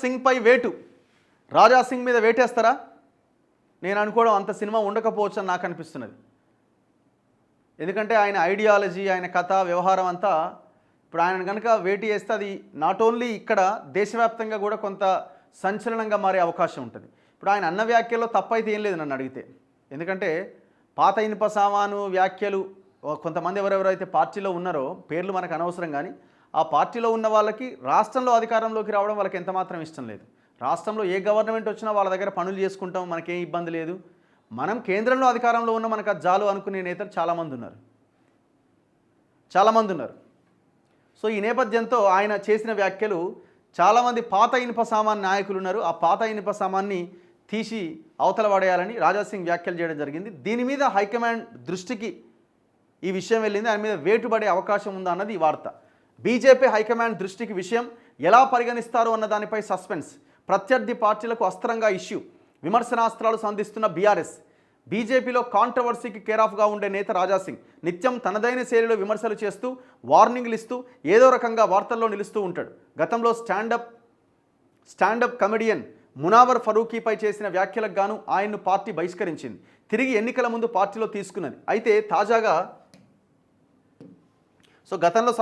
సింగ్పై వేటు, రాజా సింగ్ మీద వేటేస్తారా? నేను అనుకోవడం అంత సినిమా ఉండకపోవచ్చు అని నాకు అనిపిస్తున్నది. ఎందుకంటే ఆయన ఐడియాలజీ, ఆయన కథ వ్యవహారం అంతా ఇప్పుడు ఆయన కనుక వేటు వేస్తే అది నాట్ ఓన్లీ ఇక్కడ దేశవ్యాప్తంగా కూడా కొంత సంచలనంగా మారే అవకాశం ఉంటుంది. ఇప్పుడు ఆయన అన్న వ్యాఖ్యల్లో తప్పైతే ఏం లేదు నన్ను అడిగితే. ఎందుకంటే పాత ఇనుప సామాను వ్యాఖ్యలు కొంతమంది ఎవరెవరైతే పార్టీలో ఉన్నారో పేర్లు మనకు అనవసరం, కానీ ఆ పార్టీలో ఉన్న వాళ్ళకి రాష్ట్రంలో అధికారంలోకి రావడం వాళ్ళకి ఎంత మాత్రం ఇష్టం లేదు. రాష్ట్రంలో ఏ గవర్నమెంట్ వచ్చినా వాళ్ళ దగ్గర పనులు చేసుకుంటాం, మనకేం ఇబ్బంది లేదు, మనం కేంద్రంలో అధికారంలో ఉన్న మనకు అది జాలు అనుకునే నేతలు చాలామంది ఉన్నారు. సో ఈ నేపథ్యంతో ఆయన చేసిన వ్యాఖ్యలు చాలామంది పాత ఇనుప సామాన్ నాయకులు ఉన్నారు, ఆ పాత ఇనుప సామాన్ని తీసి అవతల పడేయాలని రాజాసింగ్ వ్యాఖ్యలు చేయడం జరిగింది. దీని మీద హైకమాండ్ దృష్టికి ఈ విషయం వెళ్ళింది, ఆయన మీద వేటుపడే అవకాశం ఉందా అన్నది ఈ వార్త. బీజేపీ హైకమాండ్ దృష్టికి విషయం ఎలా పరిగణిస్తారు అన్న దానిపై సస్పెన్స్. ప్రత్యర్థి పార్టీలకు అస్త్రంగా ఇష్యూ, విమర్శనాస్త్రాలు సంధిస్తున్న బీఆర్ఎస్. బీజేపీలో కాంట్రవర్సీకి కేరాఫ్గా ఉండే నేత రాజాసింగ్ నిత్యం తనదైన శైలిలో విమర్శలు చేస్తూ వార్నింగ్లు ఇస్తూ ఏదో రకంగా వార్తల్లో నిలుస్తూ ఉంటాడు. గతంలో స్టాండప్ కమెడియన్ మునావర్ ఫరూకీపై చేసిన వ్యాఖ్యలకు గాను ఆయన్ను పార్టీ బహిష్కరించింది. తిరిగి ఎన్నికల ముందు పార్టీలో తీసుకున్నది. అయితే తాజాగా గతంలో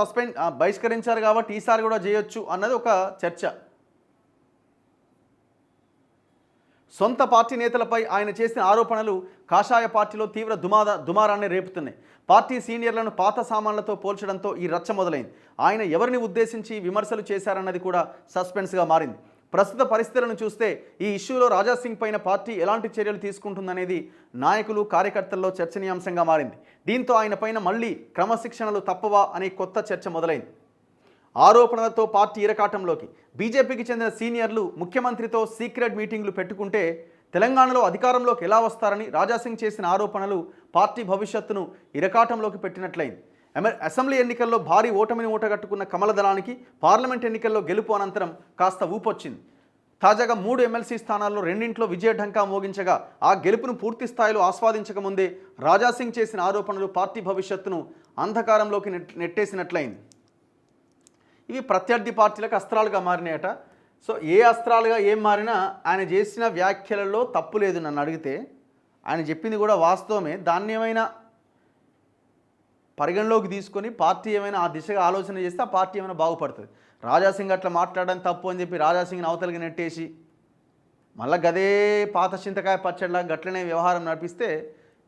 బహిష్కరించారు కాబట్టి ఈసారి కూడా చేయొచ్చు అన్నది ఒక చర్చ. సొంత పార్టీ నేతలపై ఆయన చేసిన ఆరోపణలు కాషాయ పార్టీలో తీవ్ర దుమారాన్ని రేపుతున్నాయి. పార్టీ సీనియర్లను పాత సామాన్లతో పోల్చడంతో ఈ రచ్చ మొదలైంది. ఆయన ఎవరిని ఉద్దేశించి విమర్శలు చేశారన్నది కూడా సస్పెన్స్గా మారింది. ప్రస్తుత పరిస్థితులను చూస్తే ఈ ఇష్యూలో రాజాసింగ్ పైన పార్టీ ఎలాంటి చర్యలు తీసుకుంటుందనేది నాయకులు, కార్యకర్తల్లో చర్చనీయాంశంగా మారింది. దీంతో ఆయన పైన మళ్ళీ క్రమశిక్షణలు తప్పవా అనే కొత్త చర్చ మొదలైంది. ఆరోపణలతో పార్టీ ఇరకాటంలోకి. బీజేపీకి చెందిన సీనియర్లు ముఖ్యమంత్రితో సీక్రెట్ మీటింగ్లు పెట్టుకుంటే తెలంగాణలో అధికారంలోకి ఎలా వస్తారని రాజాసింగ్ చేసిన ఆరోపణలు పార్టీ భవిష్యత్తును ఇరకాటంలోకి పెట్టినట్లయింది. అసెంబ్లీ ఎన్నికల్లో భారీ ఓటమిని మూటగట్టుకున్న కమలదళానికి పార్లమెంట్ ఎన్నికల్లో గెలుపు అనంతరం కాస్త ఊపొచ్చింది. తాజాగా 3 ఎమ్మెల్సీ స్థానాల్లో 2 విజయ ఢంకా మోగించగా ఆ గెలుపును పూర్తి స్థాయిలో ఆస్వాదించకముందే రాజాసింగ్ చేసిన ఆరోపణలు పార్టీ భవిష్యత్తును అంధకారంలోకి నెట్టేసినట్లయింది. ఇవి ప్రత్యర్థి పార్టీలకు అస్త్రాలుగా మారినాయట. సో ఏ అస్త్రాలుగా ఏం మారినా ఆయన చేసిన వ్యాఖ్యలలో తప్పు లేదు నన్ను అడిగితే. ఆయన చెప్పింది కూడా వాస్తవమే. దాన్ని ఏమైనా పరిగణలోకి తీసుకొని పార్టీ ఏమైనా ఆ దిశగా ఆలోచన చేస్తే ఆ పార్టీ ఏమైనా బాగుపడుతుంది. రాజాసింగ్ అట్లా మాట్లాడడం తప్పు అని చెప్పి రాజాసింగ్ని అవతలికి నెట్టేసి మళ్ళీ గదే పాత చింతకాయ పచ్చడిలా గట్లనే వ్యవహారం నడిపిస్తే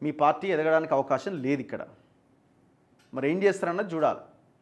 మీ పార్టీ ఎదగడానికి అవకాశం లేదు ఇక్కడ. మరి ఏం చేస్తారన్నది చూడాలి.